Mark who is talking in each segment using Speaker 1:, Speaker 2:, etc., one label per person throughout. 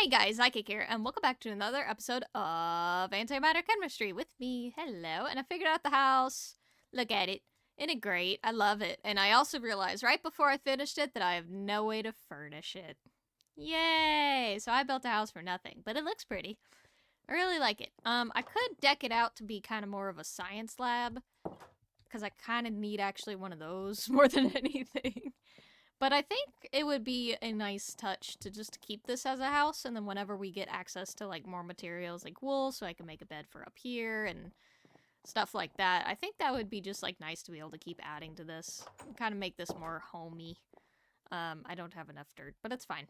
Speaker 1: Hey guys, Ike here, and welcome back to another episode of Antimatter Chemistry with me. Hello, and I figured out the house. Look at it. Isn't it great? I love it. And I also realized right before I finished it that I have no way to furnish it. Yay! So I built a house for nothing, but it looks pretty. I really like it. I could deck it out to be kind of more of a science lab, because I kind of need actually one of those more than anything. But I think it would be a nice touch to just keep this as a house, and then whenever we get access to like more materials like wool, so I can make a bed for up here and stuff like that, I think that would be just like nice to be able to keep adding to this, kind of make this more homey. I don't have enough dirt, but it's fine.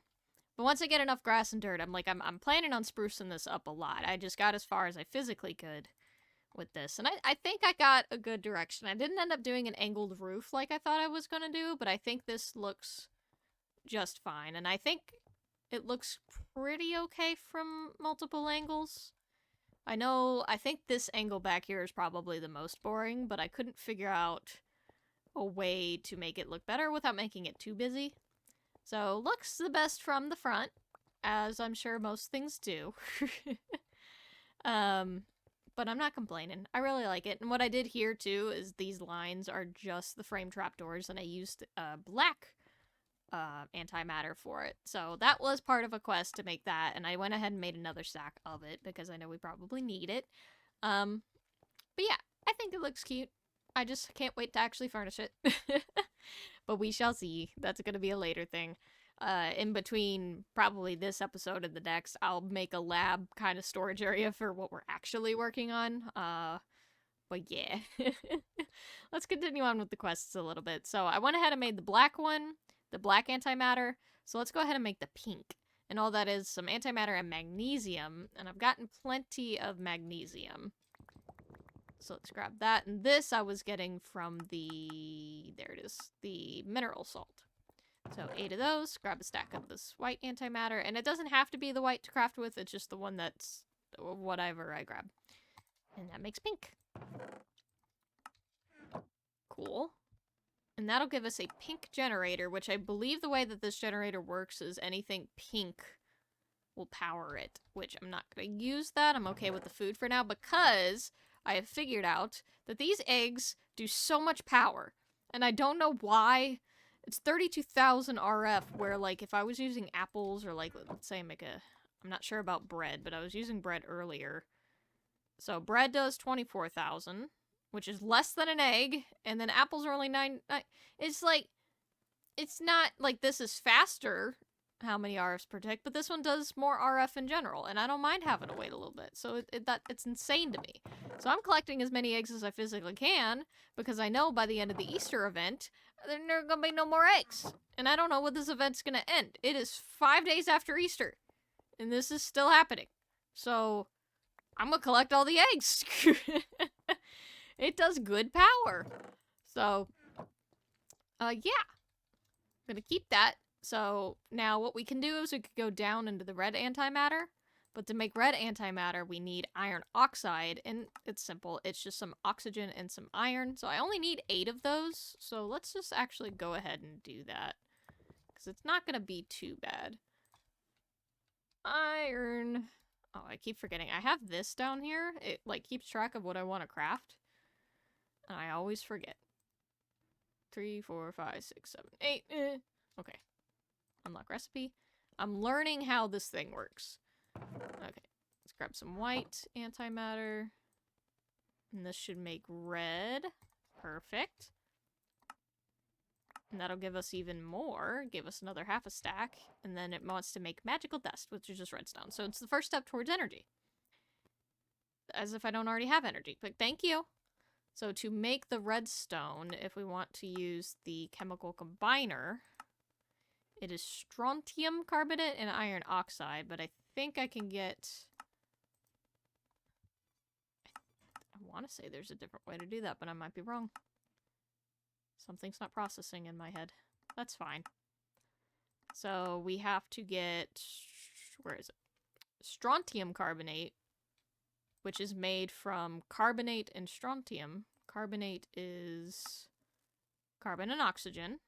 Speaker 1: But once I get enough grass and dirt, I'm planning on sprucing this up a lot. I just got as far as I physically could with this. And I think I got a good direction. I didn't end up doing an angled roof like I thought I was going to do, but I think this looks just fine. And I think it looks pretty okay from multiple angles. I think this angle back here is probably the most boring, but I couldn't figure out a way to make it look better without making it too busy. So, looks the best from the front, as I'm sure most things do. But I'm not complaining. I really like it. And what I did here, too, is these lines are just the frame trapdoors, and I used black antimatter for it. So that was part of a quest to make that, and I went ahead and made another stack of it, because I know we probably need it. But yeah, I think it looks cute. I just can't wait to actually furnish it. But we shall see. That's going to be a later thing. In between probably this episode and the next, I'll make a lab kind of storage area for what we're actually working on. But yeah. Let's continue on with the quests a little bit. So I went ahead and made the black one, the black antimatter. So let's go ahead and make the pink. And all that is some antimatter and magnesium. And I've gotten plenty of magnesium. So let's grab that. And this I was getting from there it is, the mineral salt. So 8 of those, grab a stack of this white antimatter. And it doesn't have to be the white to craft with, it's just the one that's whatever I grab. And that makes pink. Cool. And that'll give us a pink generator, which I believe the way that this generator works is anything pink will power it, which I'm not going to use that. I'm okay with the food for now because I have figured out that these eggs do so much power. And I don't know why. It's 32,000 RF, where, like, if I was using apples or, like, let's say I'm not sure about bread, but I was using bread earlier. So bread does 24,000, which is less than an egg, and then apples are only 9. It's like, it's not like this is faster, how many RFs per tick, but this one does more RF in general, and I don't mind having to wait a little bit, so it's insane to me. So I'm collecting as many eggs as I physically can, because I know by the end of the Easter event, there are gonna be no more eggs, and I don't know when this event's gonna end. It is 5 days after Easter, and this is still happening, so I'm gonna collect all the eggs. It does good power, so, yeah, I'm gonna keep that. So now what we can do is we could go down into the red antimatter, but to make red antimatter we need iron oxide, and it's simple. It's just some oxygen and some iron. So I only need 8 of those, so let's just actually go ahead and do that, because it's not going to be too bad. Iron. Oh, I keep forgetting. I have this down here. It like keeps track of what I want to craft, and I always forget. 3, 4, 5, 6, 7, 8. Okay. Unlock recipe. I'm learning how this thing works. Okay, let's grab some white antimatter. And this should make red. Perfect. And that'll give us even more. Give us another half a stack. And then it wants to make magical dust, which is just redstone. So it's the first step towards energy. As if I don't already have energy. But thank you. So to make the redstone, if we want to use the chemical combiner, it is strontium carbonate and iron oxide, but I think I can get... I want to say there's a different way to do that, but I might be wrong. Something's not processing in my head. That's fine. So we have to get... Where is it? Strontium carbonate, which is made from carbonate and strontium. Carbonate is carbon and oxygen.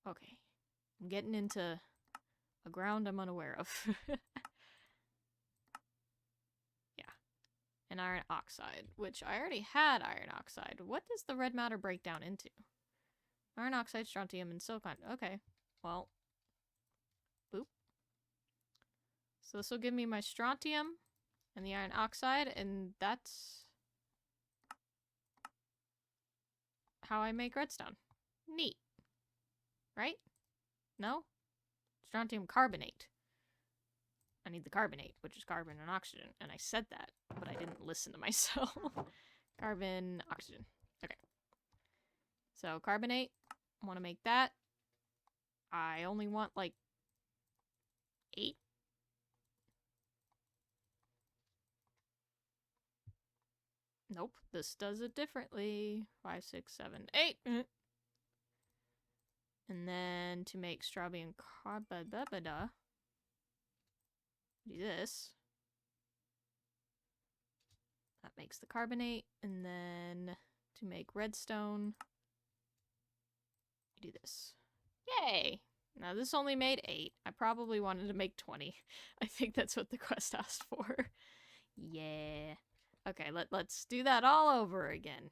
Speaker 1: Okay. I'm getting into A ground I'm unaware of. Yeah. And iron oxide, which I already had iron oxide. What does the red matter break down into? Iron oxide, strontium, and silicon. Okay. Well. Boop. So this will give me my strontium and the iron oxide, and that's how I make redstone. Neat. Right? No? Strontium carbonate. I need the carbonate, which is carbon and oxygen. And I said that, but I didn't listen to myself. Carbon, oxygen. Okay. So carbonate, I want to make that. I only want like 8. Nope, this does it differently. 5, 6, 7, 8. And then to make strawberry and carbababada, do this. That makes the carbonate. And then to make redstone, you do this. Yay! Now this only made 8. I probably wanted to make 20. I think that's what the quest asked for. Yeah. Okay, let's do that all over again.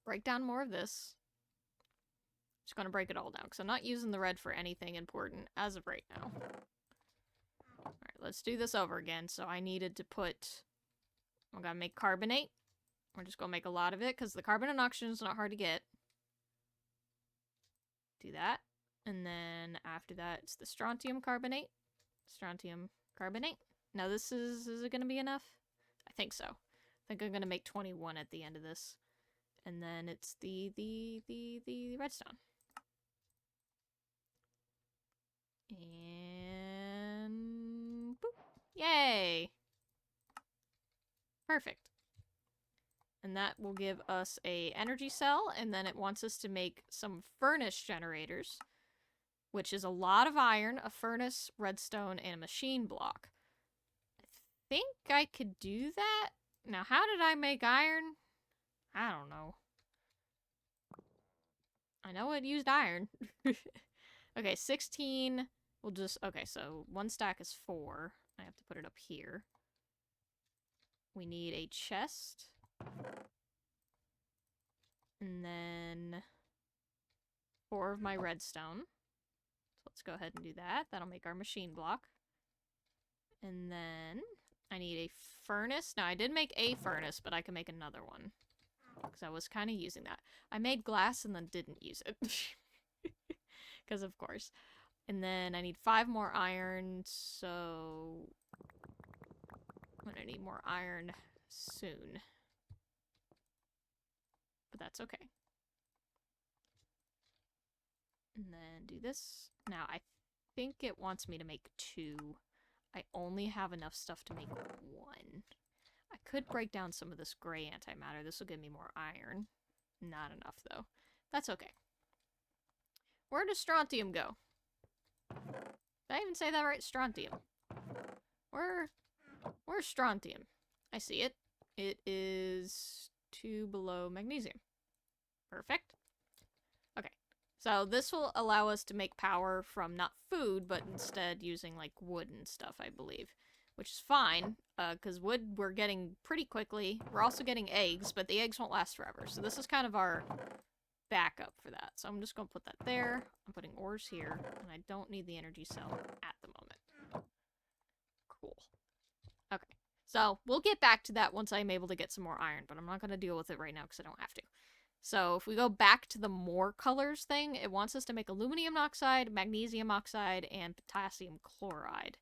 Speaker 1: Break down more of this. Just gonna break it all down, because I'm not using the red for anything important as of right now. Alright, let's do this over again. So I needed to put... I'm gonna make carbonate. We're just gonna make a lot of it, because the carbon and oxygen is not hard to get. Do that. And then after that, it's the strontium carbonate. Strontium carbonate. Now this is it gonna be enough? I think so. I think I'm gonna make 21 at the end of this. And then it's the redstone. And boop. Yay! Perfect. And that will give us a energy cell, and then it wants us to make some furnace generators, which is a lot of iron, a furnace, redstone, and a machine block. I think I could do that. Now, how did I make iron? I don't know. I know it used iron. Okay, 16. We'll just... Okay, so 1 stack is 4. I have to put it up here. We need a chest. And then 4 of my redstone. So let's go ahead and do that. That'll make our machine block. And then I need a furnace. Now, I did make a furnace, but I can make another one. Because I was kind of using that. I made glass and then didn't use it. Because of course. And then I need 5 more iron, so I'm gonna need more iron soon. But that's okay. And then do this. Now, I think it wants me to make 2. I only have enough stuff to make 1. I could break down some of this gray antimatter. This will give me more iron. Not enough, though. That's okay. Where does strontium go? Did I even say that right? Strontium. Where's strontium? I see it. It is 2 below magnesium. Perfect. Okay. So this will allow us to make power from not food, but instead using like wood and stuff, I believe. Which is fine, because wood we're getting pretty quickly. We're also getting eggs, but the eggs won't last forever. So this is kind of our backup for that. So I'm just going to put that there. I'm putting ores here, and I don't need the energy cell at the moment. Cool. Okay. So we'll get back to that once I'm able to get some more iron, but I'm not going to deal with it right now because I don't have to. So if we go back to the more colors thing, it wants us to make aluminum oxide, magnesium oxide, and potassium chloride.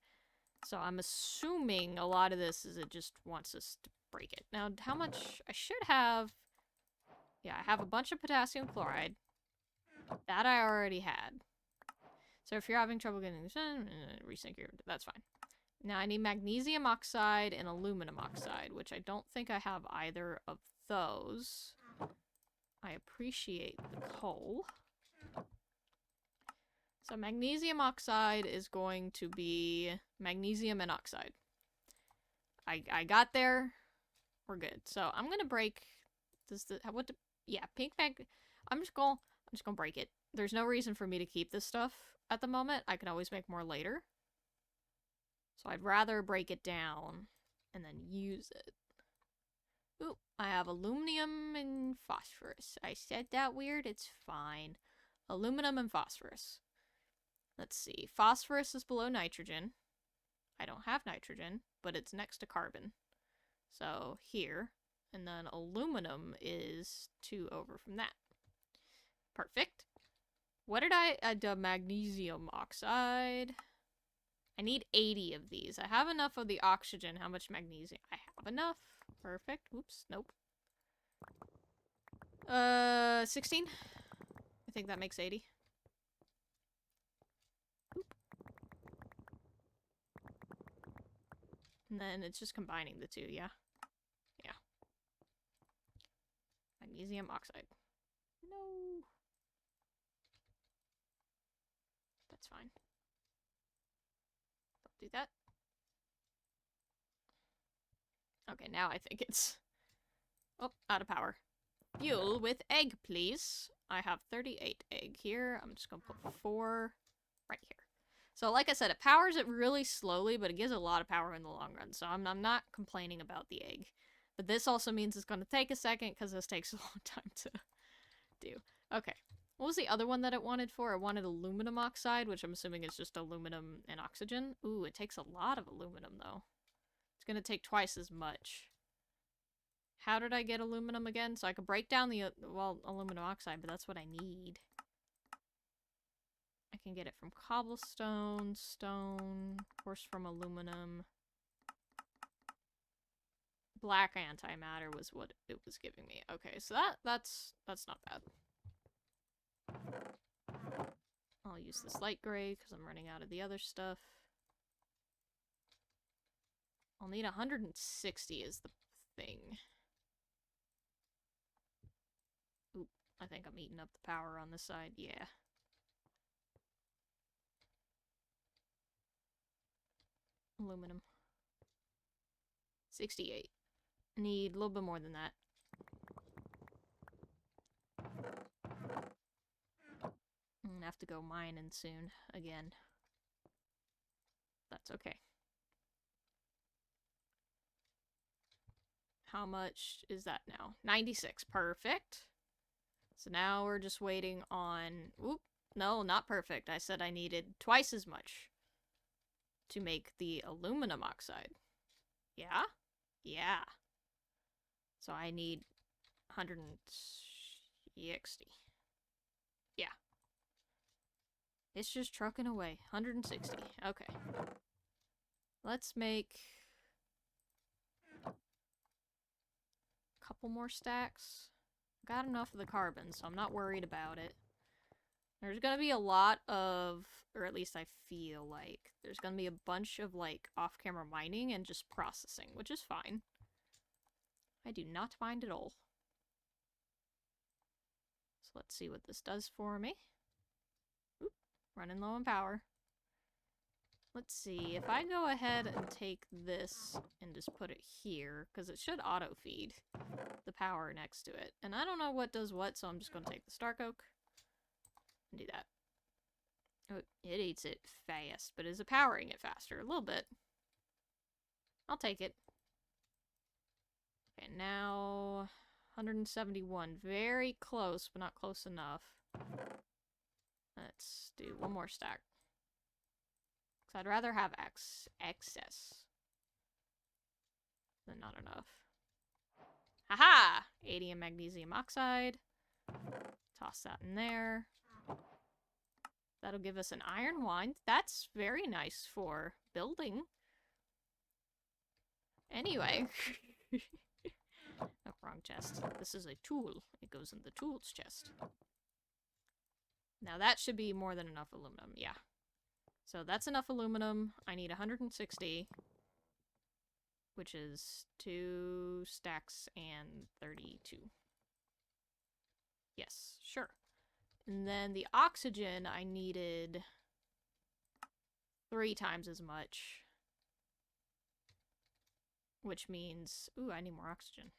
Speaker 1: So I'm assuming a lot of this is it just wants us to break it. Now, how much? I should have... Yeah, I have a bunch of potassium chloride. That I already had. So if you're having trouble getting this in, resync your... That's fine. Now I need magnesium oxide and aluminum oxide, which I don't think I have either of those. I appreciate the coal. So magnesium oxide is going to be magnesium and oxide. I got there. We're good. So I'm gonna break this. Yeah, pink mag. I'm just gonna break it. There's no reason for me to keep this stuff. at the moment. I can always make more later. So I'd rather break it down and then use it. Ooh, I have aluminum and phosphorus. I said that weird? It's fine. Aluminum and phosphorus. Let's see. Phosphorus is below nitrogen. I don't have nitrogen, but it's next to carbon. So here. And then aluminum is 2 over from that. Perfect. What did I... magnesium oxide. I need 80 of these. I have enough of the oxygen. How much magnesium? I have enough. Perfect. Oops. Nope. 16? I think that makes 80. Oop. And then it's just combining the two, yeah? Yeah. Magnesium oxide. No. That's fine. Don't do that. Okay, now I think it's... Oh, out of power. Fuel with egg, please. I have 38 egg here. I'm just gonna put 4 right here. So like I said, it powers it really slowly, but it gives a lot of power in the long run. So I'm not complaining about the egg. But this also means it's going to take a second because this takes a long time to do. Okay. What was the other one that it wanted for? It wanted aluminum oxide, which I'm assuming is just aluminum and oxygen. Ooh, it takes a lot of aluminum, though. It's going to take twice as much. How did I get aluminum again? So I could break down the, well, aluminum oxide, but that's what I need. I can get it from cobblestone, stone, of course from aluminum. Black antimatter was what it was giving me. Okay, so that's not bad. I'll use this light gray because I'm running out of the other stuff. I'll need 160 is the thing. Oop, I think I'm eating up the power on this side. Yeah. Aluminum. 68. Need a little bit more than that. I'm gonna have to go mining soon, again. That's okay. How much is that now? 96. Perfect. So now we're just waiting on... Oop. No, not perfect. I said I needed twice as much to make the aluminum oxide. Yeah? Yeah. So I need 160. Yeah. It's just trucking away. 160. Okay. Let's make a couple more stacks. Got enough of the carbon, so I'm not worried about it. There's gonna be a lot of, or at least I feel like, there's gonna be a bunch of, like, off-camera mining and just processing, which is fine. I do not mind at all. So let's see what this does for me. Oop, running low on power. Let's see, if I go ahead and take this and just put it here, because it should auto-feed the power next to it. And I don't know what does what, so I'm just going to take the Stark Oak and do that. Oh, it eats it fast, but is it powering it faster? A little bit. I'll take it. Okay, now 171. Very close, but not close enough. Let's do one more stack. Because I'd rather have excess than not enough. Haha! 80 and magnesium oxide. Toss that in there. That'll give us an iron wine. That's very nice for building. Anyway. Oh, wrong chest. This is a tool. It goes in the tools chest. Now that should be more than enough aluminum. Yeah. So that's enough aluminum. I need 160. Which is 2 stacks and 32. Yes, sure. And then the oxygen, I needed 3 times as much. Which means... Ooh, I need more oxygen.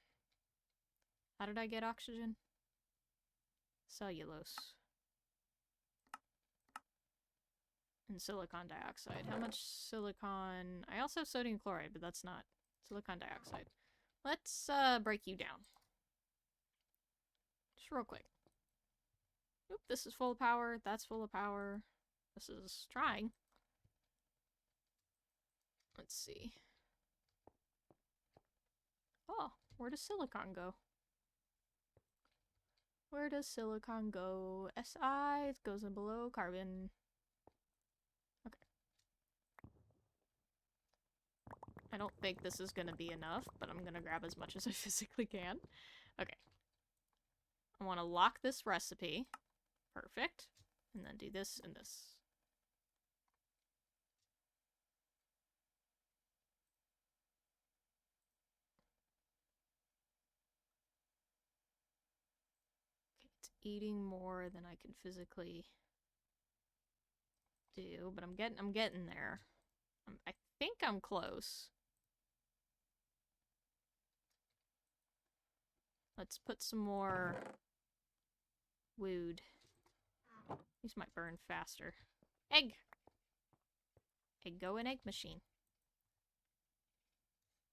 Speaker 1: How did I get oxygen? Cellulose. And silicon dioxide. How much silicon? I also have sodium chloride, but that's not silicon dioxide. Let's break you down. Just real quick. Oop, this is full of power. That's full of power. This is trying. Let's see. Oh, where does silicon go? Where does silicon go? Si, it goes in below carbon. Okay. I don't think this is gonna be enough, but I'm gonna grab as much as I physically can. Okay. I want to lock this recipe. Perfect. And then do this and this. It's eating more than I can physically do, but I'm getting there. I think I'm close. Let's put some more wood. These might burn faster. Egg! Egg go in egg machine.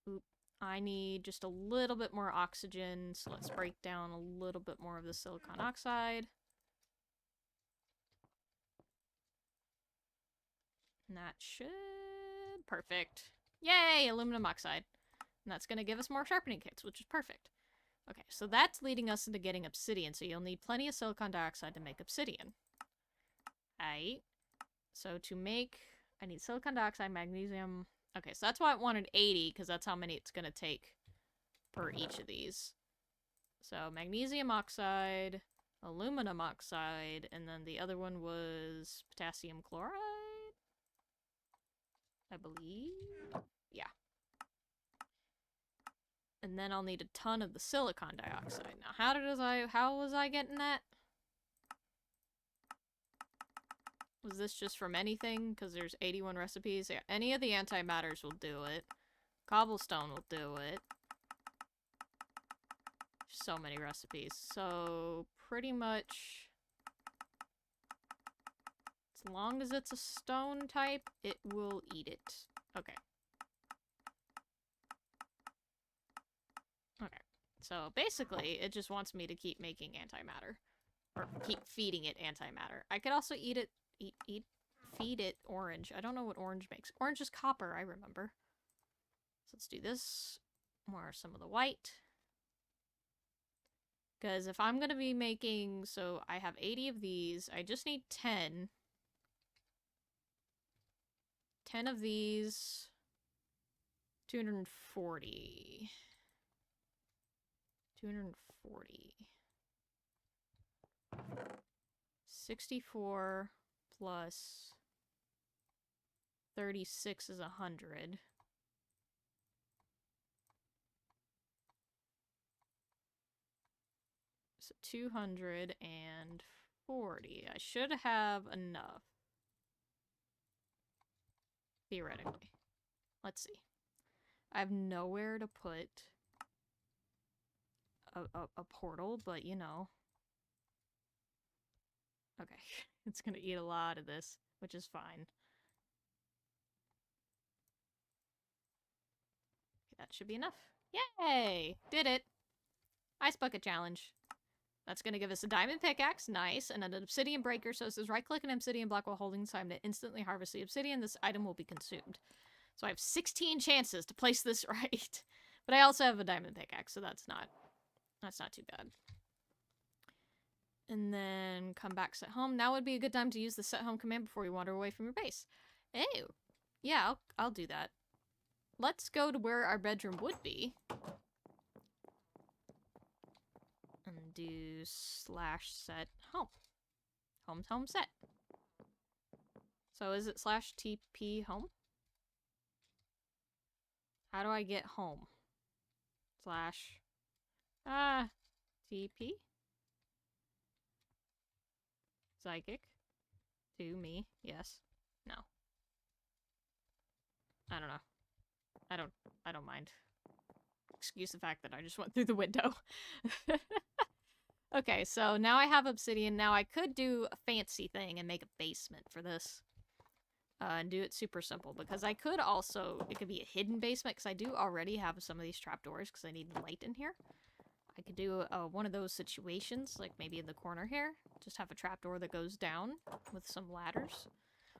Speaker 1: Oop. I need just a little bit more oxygen, so let's break down a little bit more of the silicon oxide. And that should... Perfect. Yay! Aluminum oxide. And that's going to give us more sharpening kits, which is perfect. Okay, so that's leading us into getting obsidian, so you'll need plenty of silicon dioxide to make obsidian. Aight. So to make... I need silicon dioxide, magnesium... Okay, so that's why I wanted 80, because that's how many it's going to take per each of these. So magnesium oxide, aluminum oxide, and then the other one was potassium chloride? I believe? Yeah. And then I'll need a ton of the silicon dioxide. Now, how was I getting that? Was this just from anything? Because there's 81 recipes. Yeah, any of the antimatters will do it. Cobblestone will do it. So many recipes. So, pretty much... As long as it's a stone type, it will eat it. Okay. Okay. So, basically, it just wants me to keep making antimatter. Or keep feeding it antimatter. I could also eat it... feed it orange. I don't know what orange makes. Orange is copper, I remember. So let's do this. More some of the white. Because if I'm going to be making... So I have 80 of these. I just need 10. 10 of these. 240. 240. 64 plus 36 is 100. So 240. I should have enough. Theoretically. Let's see. I have nowhere to put a portal, but you know. Okay. It's gonna eat a lot of this, which is fine. That should be enough. Yay! Did it! Ice bucket challenge. That's gonna give us a diamond pickaxe, nice, and an obsidian breaker, so it says right-click an obsidian block while holding time to instantly harvest the obsidian. This item will be consumed. So I have 16 chances to place this right. But I also have a diamond pickaxe, so that's not too bad. And then come back, set home. Now would be a good time to use the set home command before you wander away from your base. Ew. Yeah, I'll do that. Let's go to where our bedroom would be. And do /set home. Home's home set. So is it /TP home? How do I get home? /TP? Psychic? To me? Yes. No. I don't know. I don't mind. Excuse the fact that I just went through the window. Okay, so now I have obsidian. Now I could do a fancy thing and make a basement for this. and do it super simple, because I could also, it could be a hidden basement, because I do already have some of these trapdoors, because I need light in here. I could do one of those situations, like maybe in the corner here, just have a trapdoor that goes down with some ladders.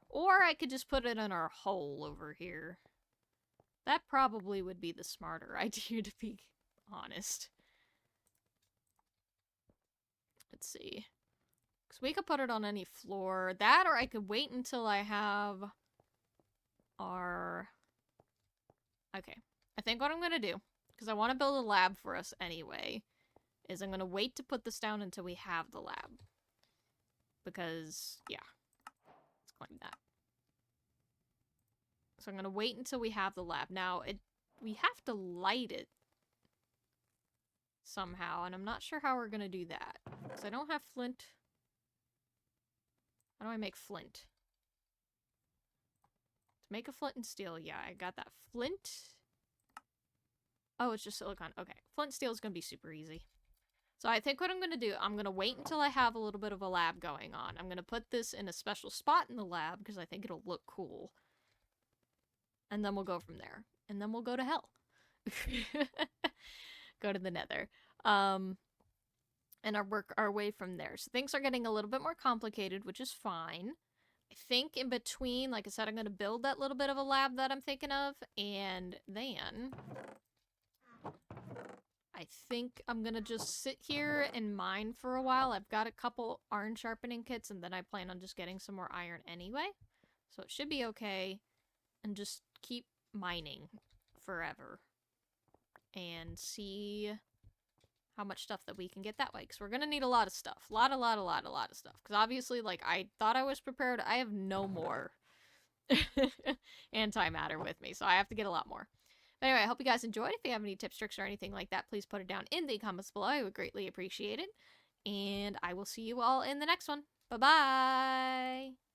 Speaker 1: Or I could just put it in our hole over here. That probably would be the smarter idea, to be honest. Let's see. Because we could put it on any floor. That, or I could wait until I have our... Okay. I think what I'm going to do, because I want to build a lab for us anyway, is I'm going to wait to put this down until we have the lab. Because, yeah. Let's claim that. So I'm going to wait until we have the lab. Now, we have to light it somehow, and I'm not sure how we're going to do that. Because I don't have flint. How do I make flint? To make a flint and steel, yeah, I got that. Flint? Oh, it's just silicon. Okay, flint and steel is going to be super easy. So I think what I'm going to do, I'm going to wait until I have a little bit of a lab going on. I'm going to put this in a special spot in the lab because I think it'll look cool. And then we'll go from there. And then we'll go to hell. Go to the nether. And work our way from there. So things are getting a little bit more complicated, which is fine. I think in between, like I said, I'm going to build that little bit of a lab that I'm thinking of. And then I think I'm going to just sit here and mine for a while. I've got a couple iron sharpening kits, and then I plan on just getting some more iron anyway. So it should be okay. And just keep mining forever. And see how much stuff that we can get that way. Because we're going to need a lot of stuff. A lot of stuff. Because obviously, like, I thought I was prepared. I have no more antimatter with me. So I have to get a lot more. But anyway, I hope you guys enjoyed. If you have any tips, tricks, or anything like that, please put it down in the comments below. I would greatly appreciate it. And I will see you all in the next one. Bye-bye!